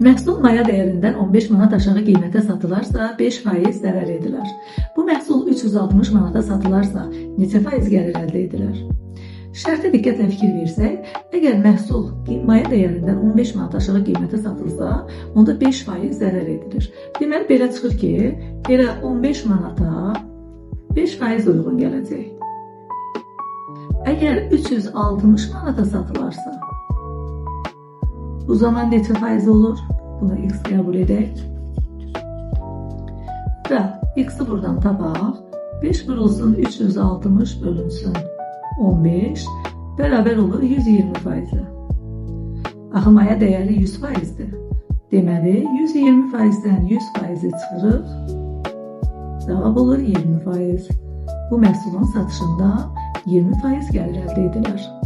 Məhsul maya dəyərindən 15 manat aşağı qiymətə satılarsa 5% zərər edilər. Bu məhsul 360 manata satılarsa neçə faiz gəlir əldə edilər? Şərtə diqqətlə fikir versək, əgər məhsul maya dəyərindən 15 manat aşağı qiymətə satılsa, onda 5% zərər edilir. Deməli, belə çıxır ki, elə 15 manata 5% uyğun gələcək. Əgər 360 manata satılarsa, bu zaman neçə faiz olur? Buna x qəbul edək. Və x-i buradan tapaq. 5 vurulsun 360 bölünsün 15 bərabər olur 120%. Axı maya dəyəri 100%-dir. Deməli, 120%-dən 100%-i çıxırıq. Cavab olur 20%. Bu məhsulun satışında 20% gəlir əldə edilir.